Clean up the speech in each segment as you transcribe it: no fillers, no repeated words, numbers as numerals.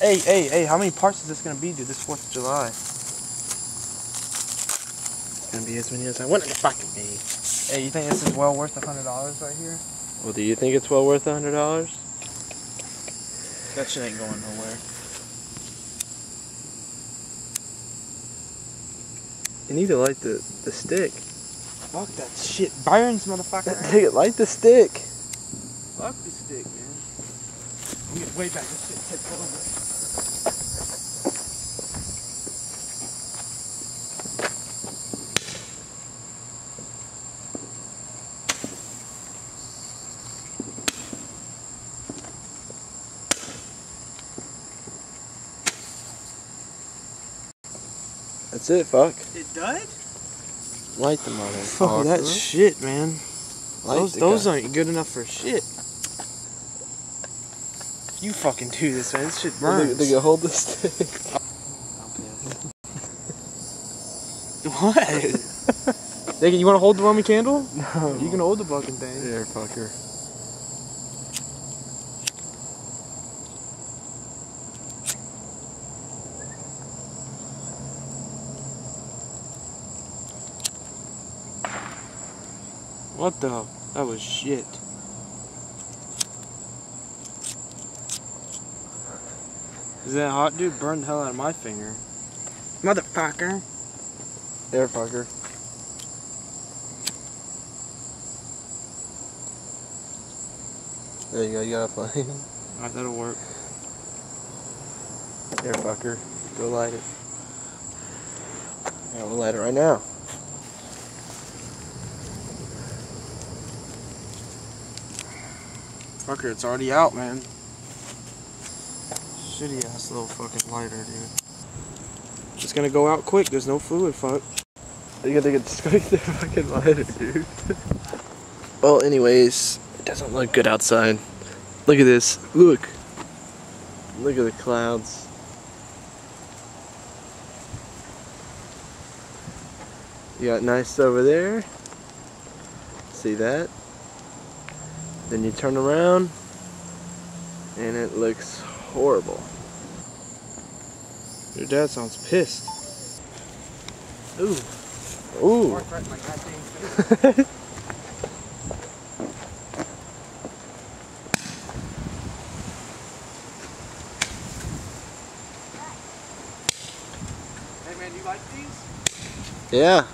Hey, how many parts is this gonna be, dude, this 4th of July? It's gonna be as many as I want it to fucking be. Hey, you think this is well worth $100 right here? Well, do you think it's well worth $100? That shit ain't going nowhere. You need to light the stick. Fuck that shit. Burns, motherfucker. Take it, light the stick. Fuck the stick, man. I'm getting way back. This shit takes over. That's it, fuck. It died? Light the motherfucker. Fuck that shit, man. Those aren't good enough for shit. You fucking do this, man. This shit burns. They can hold the stick. What? You want to hold the Roman candle? No. You can hold the fucking thing. There, fucker. What the? That was shit. Is that hot, dude? Burned the hell out of my finger. Motherfucker. There, fucker. There you go, you got a flame. Alright, that'll work. There, fucker. Go light it. Yeah, we'll light it right now. Fucker, it's already out, man. Shitty ass little fucking lighter, dude. It's gonna go out quick, there's no fluid, fuck. You gotta get straight the fucking lighter, dude. Well, anyways, it doesn't look good outside. Look at this. Look. Look at the clouds. You got nice over there. See that? Then you turn around and it looks horrible. Your dad sounds pissed. Ooh. Ooh. Hey man, you like these? Yeah.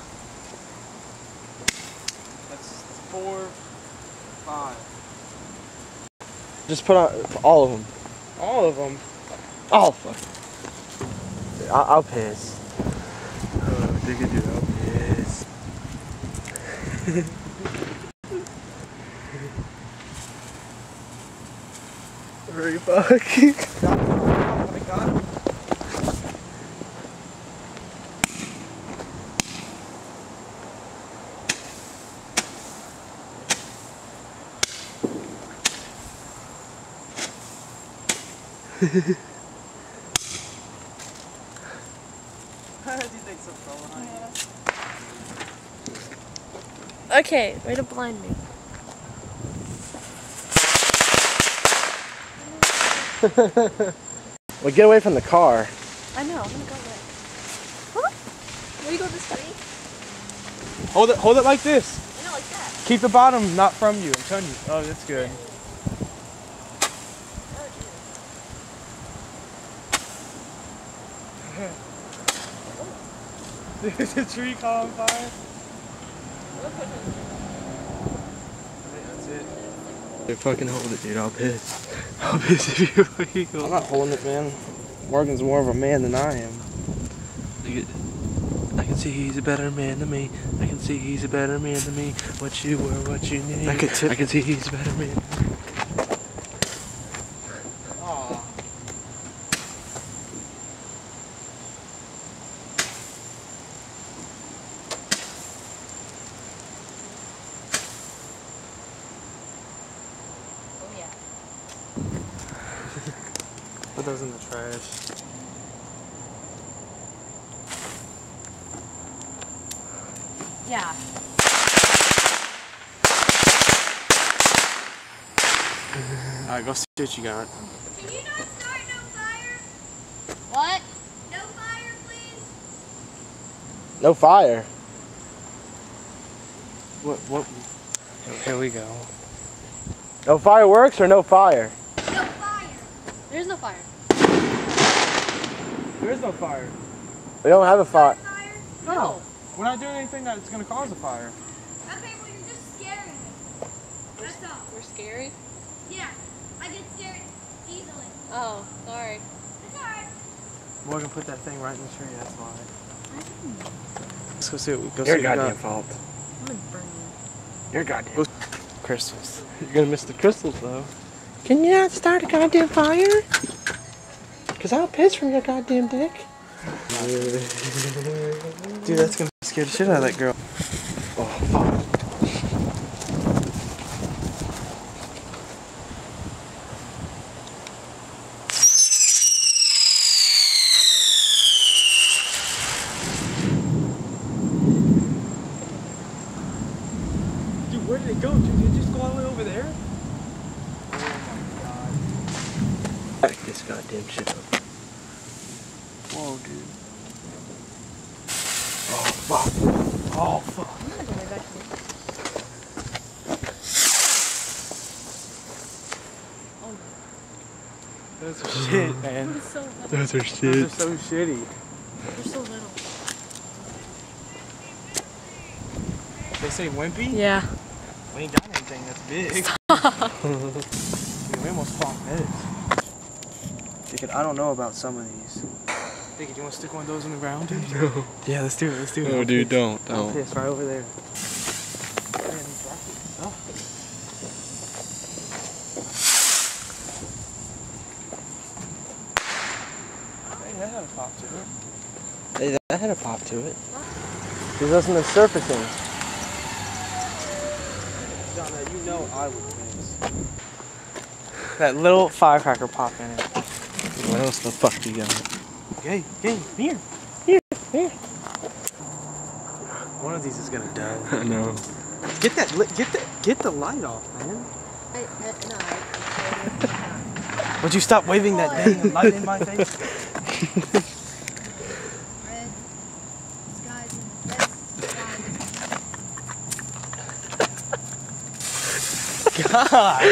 That's 4, 5. Just put on all of them. All of them? Oh, fuck. I'll piss. Oh, dig it, dude. I'll piss. Hurry, fuck. I got him. How do you think so fell behind you? Okay, way to blind me. Well, get away from the car. I know, I'm gonna go there. Huh? Will you go this way? Hold it like this. No, like that. Keep the bottom not from you. I'm telling you. Oh, that's good. There's a tree caught on fire. That's it. Dude, fucking hold it, dude. I'll piss. I'll piss if you fucking go. I'm not holding it, man. Morgan's more of a man than I am. I can see he's a better man than me. I can see he's a better man than me. What you were, what you need. I can see he's a better man. Aw. Oh yeah. Put those in the trash. Yeah. Alright, go see what you got. Can you not start no fire? No fire. What? Here we go. No fireworks or no fire? No fire. There's no fire. There is no fire. We don't have a fire. Fire? No. We're not doing anything that's gonna cause a fire. Okay, well you're just scaring me. That's all. We're scary? Yeah, I get scared easily. Oh, sorry. It's alright. Morgan put that thing right in the tree. That's why. Let's go see what we go. Your see what we goddamn got. fault. I'm gonna burn you. Your goddamn. Crystals. You're gonna miss the crystals though. Can you not start a goddamn fire? Cause I'll piss from your goddamn dick. Dude, that's gonna scare the shit out of that girl. Oh fuck. Dude, where did it go? Dude, did it just go all the way over there? Back this goddamn shit up. Whoa, dude. Oh fuck. Oh, fuck. Those are shit, man. So little. Those are Those shit. are so shitty. You're so little. They say wimpy? Yeah. We ain't got anything that's big. Dude, we almost fought this. Dickhead, I don't know about some of these. Dickhead, you want to stick one of those in the ground, dude? No. Yeah, let's do it. Let's do it. No, dude, don't. I'll piss right over there. Oh. Hey, that had a pop to it. Hey, that had a pop to it. There's nothing that's surfacing. John, now you know I would miss. That little firecracker pop in it. What else the fuck you got? Hey, here. One of these is gonna die. I know. Get the light off, man. Would you stop waving that dang light in my face? Red skies and red skies. God!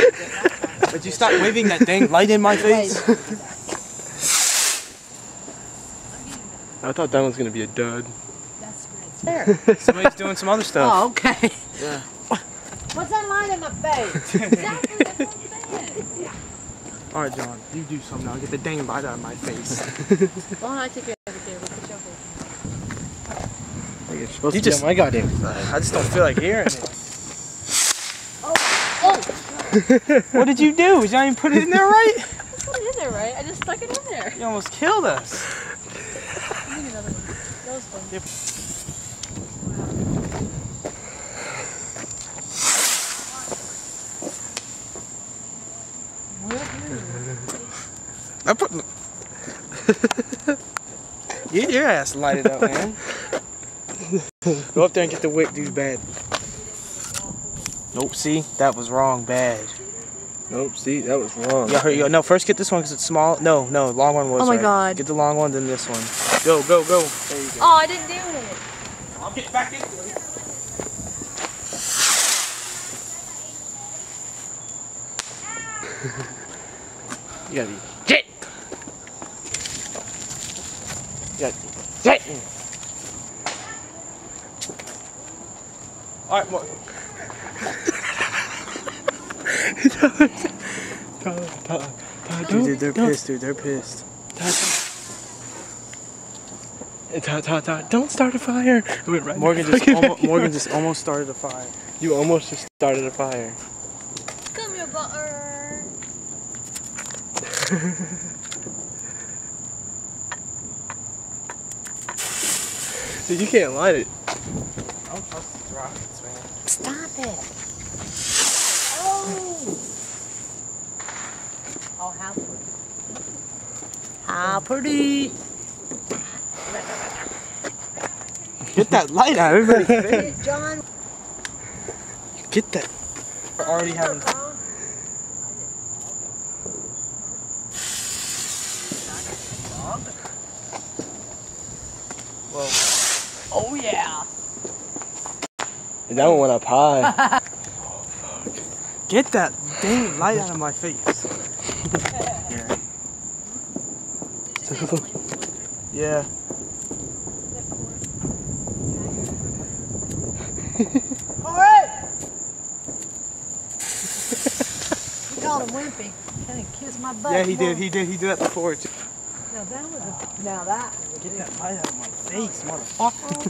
Would you stop waving that dang light in my face? I thought that was gonna be a dud. That's red. There. Somebody's doing some other stuff. Oh, okay. Yeah. What's that line in my face? Exactly, that's what I'm saying. Alright, John, you do something. I'll get the dang light out of my face. Why don't I take your other camera? Put your You're supposed You to just- be on my goddamn side. I just don't feel like hearing it. Oh! What did you do? Did you not even put it in there right? I put it in there, right? I just stuck it in there. You almost killed us. I need another one. That was fun. Yep. I put. Get your ass lighted up, man. Go up there and get the wick, dude. Bad. Nope. See, that was wrong. Bad. Nope, see, that was wrong. Yeah, hurry. No, first get this one because it's small. No, long one was. Oh my right. God. Get the long one, then this one. Go. There you go. Oh, I didn't do it. I'll get back into it. You gotta be. Shit. You gotta be. Shit. All right, what? Dude, they're pissed, dude. They're pissed. Don't start a fire. It went right Morgan in the just fucking Morgan backyard. just almost started a fire. You almost just started a fire. Come here, butter. Dude, you can't light it. I don't trust these rockets, man. Stop it. Oh! Oh, how pretty. How pretty. Get that light out, everybody. Hey, John. Get that. We're already having. Whoa. Oh yeah. And that one went up high. Get that dang light out of my face. Here. Yeah. Alright! You called him wimpy. Kind of kissed my butt. Yeah, he did that before too. Now that was now that was Get that light out of my face, motherfucker.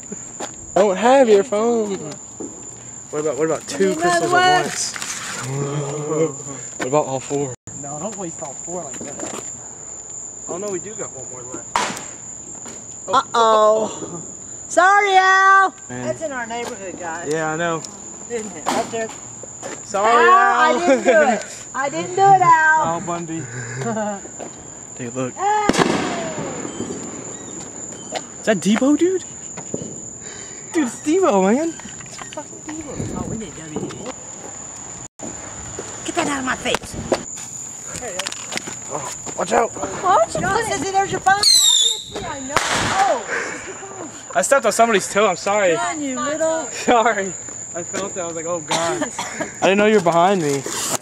Don't have your phone. What about two Another crystals one. at once? What about all four? No, don't waste all four like that. Oh no, we do got one more left. Uh-oh. Sorry, Al. Man. That's in our neighborhood, guys. Yeah, I know. Isn't it? Right there. Sorry, Al, Al. I didn't do it. I didn't do it, Al. Al Bundy. Hey, look. Is that Debo, dude? Dude, it's Debo, man. Oh, we need WD. Get that out of my face. Watch out. What? John says there's your phone. Obviously, I know. Oh, I stepped on somebody's toe. I'm sorry. John, you little. Sorry. I felt it. I was like, oh god. I didn't know you were behind me. If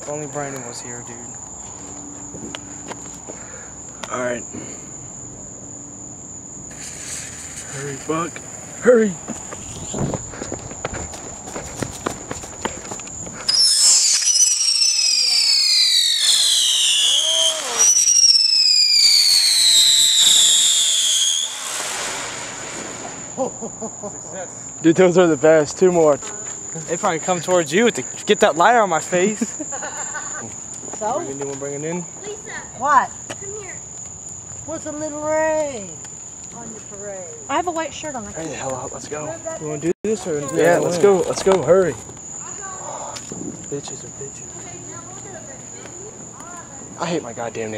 only Brandon was here, dude. All right. Hurry, Buck. Hurry. Success. Dude, those are the best. Two more. They probably come towards you to get that light on my face. So? Bring a new one, bring it in. Lisa, What? come here. What's a little rain on your parade? I have a white shirt on. Hurry the hell out. Let's go. You want to do this or? Yeah, let's go. Let's go. Hurry. Bitches are bitches. I hate my goddamn name.